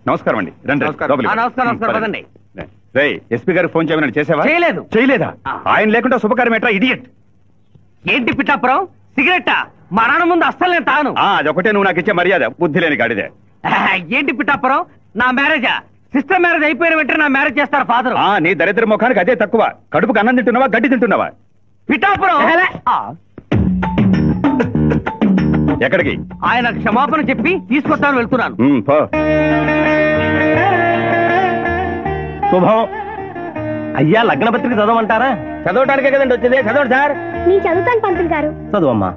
నమస్కారం అండి. నమస్కారం. ఎస్పీ గారికి ఫోన్ చేయమని చేసావా? చేయలేదా? ఆయన లేకుండా శుభకార్యం ఎట్రా ఇడియట్? ఏంటి పిఠాపురం సిగరెట్టా? మా నాన్న ముందు అస్సలు నేను తాను. అదొకటే నువ్వు నాకు ఇచ్చే మర్యాద, బుద్ధి లేని గాడిదే. ఏంటి పిఠాపురం, నా మ్యారేజా? సిస్టర్ మ్యారేజ్ అయిపోయిన వెంటనే నా మ్యారేజ్ చేస్తారు ఫాదర్. నీ దరిద్ర ముఖానికి అదే తక్కువ. కడుపుకు అన్నం తింటున్నావా, గడ్డి తింటున్నావా? పిఠాపురం ఎక్కడికి? ఆయన క్షమాపణ చెప్పి తీసుకొస్తాను, వెళ్తున్నాను. శుభం. అయ్యా లగ్న పత్రిక చదవమంటారా? చదవటానికే కదండి వచ్చింది. చదవండి సార్. నేను చదువుతాను పంతులు గారు. చదువమ్మా.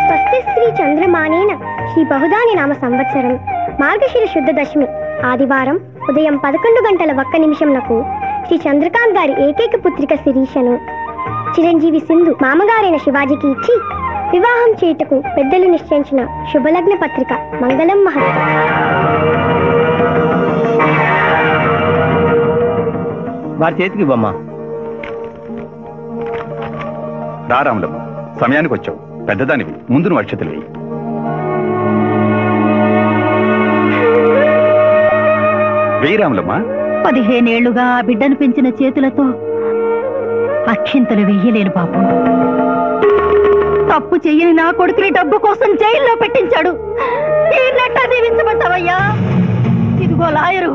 స్వస్తి శ్రీ చంద్రమానేన శ్రీ బహుదాని నామ సంవత్సరం మార్గశిర శుద్ధ దశమి ఆదివారం ఉదయం 11:01 శ్రీ చంద్రకాంత్ గారి ఏకైక పుత్రిక శిరీషను చిరంజీవి సింధు మామగారైన శివాజీకి ఇచ్చి వివాహం చేయుటకు పెద్దలు నిశ్చయించిన శుభలగ్న పత్రిక. మంగళం మహత్వం. వారి చేతికి ఇవ్వమ్మా. రారాములమ్మ, సమయానికి వచ్చావు. పెద్దదానివి, ముందు నువ్వు అక్షతలు వేయి. వేయి రాములమ్మ. 15 ఏళ్లుగా ఆ బిడ్డను పెంచిన చేతులతో అక్షింతలు వెయ్యలేను బాబు. తప్పు చెయ్యని నా కొడుకుని డబ్బు కోసం జైల్లో పెట్టించాడు. ఈ నెట్ట దీవించమంటావయ్యా? ఇదిగో లాయరు,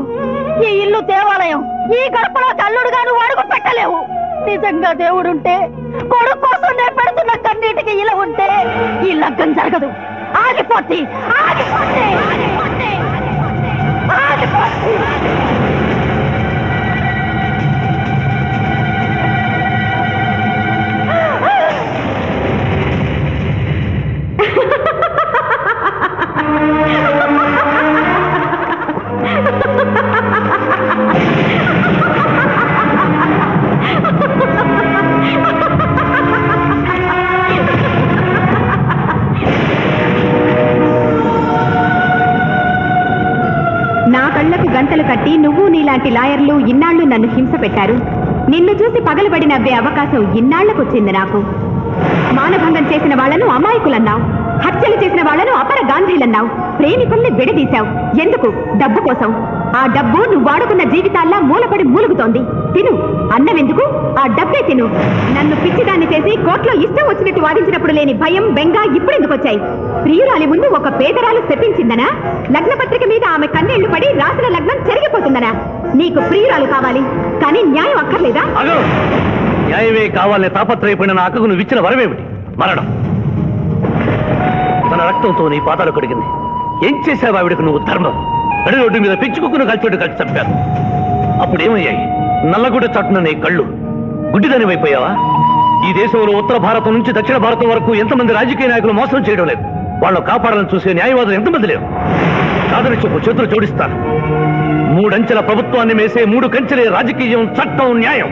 ఈ ఇల్లు దేవాలయం. ఈ గడపలో కల్లుడుగా నువ్వు అడుగు పెట్టలేవు. నిజంగా దేవుడుంటే, కొడుకు కోసం నేను పెడుతున్న కన్నీటికి ఇలా ఉంటే ఈ లగ్గం జరగదు. ఆగిపోతే ఆగిపోతే ఆగిపోతే ఆగిపోతే నా కళ్ళకు గంటలు కట్టి నువ్వు నీలాంటి లాయర్లు ఇన్నాళ్లు నన్ను హింస పెట్టారు. నిన్ను చూసి పగలబడి నవ్వే అవకాశం ఇన్నాళ్లకొచ్చింది నాకు. మానభంగం చేసిన వాళ్లను అమాయకులన్నావు, హత్యలు చేసిన వాళ్లను అపర గాంధీలన్నావు, ప్రేమికుల్ని విడదీశావు. ఎందుకు? డబ్బు కోసం. ఆ డబ్బు నువ్వు వాడుకున్న జీవితాల్లా మూలపడి మూలుగుతోంది. తిను. అన్నమెందుకు? ఆ డబ్బే తిను. నన్ను పిచ్చిదాన్ని చేసి కోర్టులో ఇష్టం వచ్చినట్టు వాదించినప్పుడు లేని భయం, బెంగ ఇప్పుడెందుకు వచ్చాయి? ప్రియురాలి ముందు ఒక పేదరాలు శపించిందనా? లగ్న పత్రిక మీద ఆమె కన్నీళ్లు పడి రాసిన లగ్నం చెరిగిపోతుందనా? నీకు ప్రియురాలు కావాలి, కానీ న్యాయం అక్కర్లేదా? న్యాయమే కావాలని తాపత్రయపడిన నా అక్కకు నువ్వు ఇచ్చిన వరమేమిటి? మరణం. తన రక్తంతో నీ పాదాలు కడిగింది. ఏం చేశావు ఆవిడకు నువ్వు? ధర్మం. నడి రోడ్డు మీద పెంచుకుని కలిచోటి కలిసి చంపారు. అప్పుడేమయ్యాయి? నల్లగుడ్డ చాటున నీ కళ్ళు. గుడ్డిదానివైపోయావా? ఈ దేశంలో ఉత్తర భారతం నుంచి దక్షిణ భారతం వరకు ఎంతమంది రాజకీయ నాయకులు మోసం చేయడం లేదు. వాళ్ళను కాపాడాలని చూసే న్యాయవాదులు ఎంతమంది లేరు? కాదని చెప్పు, చేతులు జోడిస్తాను. 3 అంచెల ప్రభుత్వాన్ని మేసే 3 కంచెలే రాజకీయం, చట్టం, న్యాయం.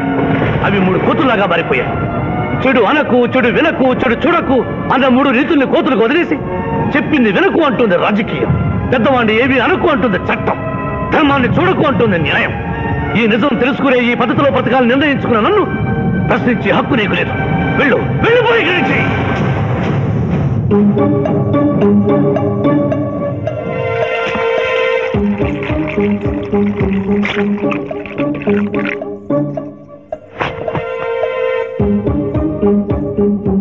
అవి 3 కోతుల్లాగా మారిపోయాయి. చెడు అనకు, చెడు వినకు, చెడు చూడకు అన్న 3 రీతుల్ని కోతులకు వదిలేసి చెప్పింది వినకు అంటుంది రాజకీయం. పెద్దవాడిని ఏవి అనుకు అంటుంది చట్టం. ధర్మాన్ని చూడకు అంటుంది న్యాయం. ఈ నిజం తెలుసుకునే ఈ పద్ధతిలో బ్రతకాలను నిర్ణయించుకున్న నన్ను ప్రశ్నించే హక్కు నీకు లేదు. వెళ్ళు, వెళ్ళిపోయి గడిచి.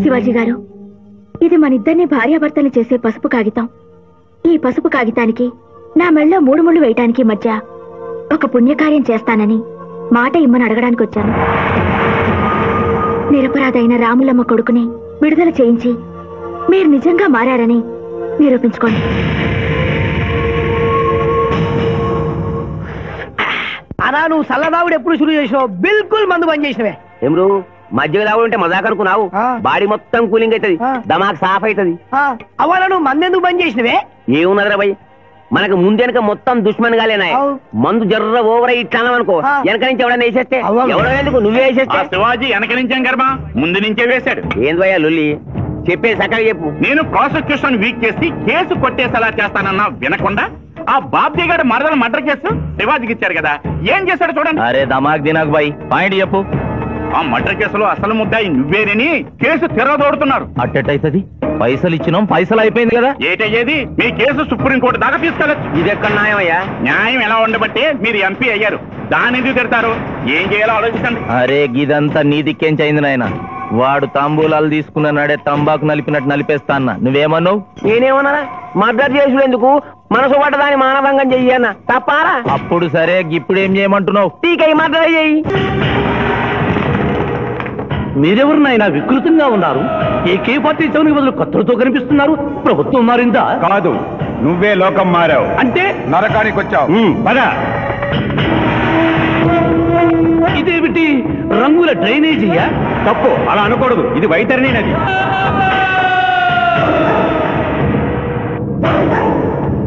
శివాజీ గారు, ఇది మనిద్దరిని భార్యాభర్తలు చేసే పసుపు కాగితం. ఈ పసుపు కాగితానికి నా మెళ్ళో 3 ముళ్ళు వేయటానికి మధ్య ఒక పుణ్యకార్యం చేస్తానని మాట ఇమ్మని అడగడానికి వచ్చాను. నిరపరాధైన రాములమ్మ కొడుకుని విడుదల చేయించి మీరు నిజంగా మారారని నిరూపించుకోండి. అనా నువ్వు సల్లదావుడు ఎప్పుడు షురు చేసినావు? బిల్కుల్ మందు బంద్ చేసినవే. ఏమరు మధ్యలో దావుడు ఉంటే మజాక్ అనుకున్నావు? బాడీ మొత్తం కూలింగ్ అవుతుంది, దమాక్ సాఫ్ అవుతుంది. అవ్వాలా నువ్వు మందు ఎందుకు బంద్ చేసినవే? ఏమున్నదిరా భయ్, మనకు ముందెనక మొత్తం దుష్మన్ గాలేనా? మందు జర్ర ఓవర్ ఇట్లానం అనుకో, వెనక నుంచి ఎవడన్నా వేసేస్తే ఎవడో ఎందుకు నువ్వే వేసేస్తే? శివాజీ వెనక నుంచేం కర్మ, ముందు నుంచే వేశాడు. ఏంది భయ్యా లొల్లి? చెప్పే సకాగా చెప్పు. నేను ప్రాసిక్యూషన్ వీక్ చేసి కేసు కొట్టేసేలా చేస్తానన్నా వినకుండా ఆ బాబ్జీ గారి మరదల మర్డర్ కేసు శివాజీకి ఇచ్చారు కదా, ఏం చేశాడు చూడండి. అరే దమాక్ దినాక్ బాయ్, పాయింట్ చెప్పు. ఆ మర్డర్ కేసులో అసలు ముద్దాయి నువ్వేనని కేసు తిరగదోడుతున్నారు. అట్టయితది పైసలు ఇచ్చినాం, పైసలు అయిపోయింది కదా. ఏటయ్యేది? మీ కేసు సుప్రీంకోర్టు దాకా తీసుకెళ్ళచ్చు. ఇది ఎక్కడ న్యాయమయ్యా? న్యాయం ఎలా ఉండబట్టే మీరు ఎంపీ అయ్యారు. దాన్ని ఎందుకు తిడతారు? ఏం చేయాలో ఆలోచించండి. అరే గిదంతా నీ దిక్కేంచైంది నాయన. వాడు తాంబూలాలు తీసుకున్న నాడే తంబాకు నలిపినట్టు నలిపేస్తా అన్న. నువ్వేమన్నావు? నేనేమన్నా మర్డర్ చేసుడు ఎందుకు, మనసు పడ్డదాన్ని మానభంగం చెయ్యి అన్న. తప్పారా? అప్పుడు సరే, ఇప్పుడు ఏం చేయమంటున్నావు? టీకై మర్డర్ చెయ్యి. మీరెవరినైనా వికృతంగా ఉన్నారు. ఏకే పార్టీ చౌనికి బదులు కత్తులతో కనిపిస్తున్నారు. ప్రభుత్వం మారిందా? కాదు, నువ్వే లోకం మారావు. అంటే నరకానికి వచ్చావు. పద. ఇదేమిటి రంగుల డ్రైనేజీయా? తప్పు, అలా అనకూడదు. ఇది వైతరిణి నది.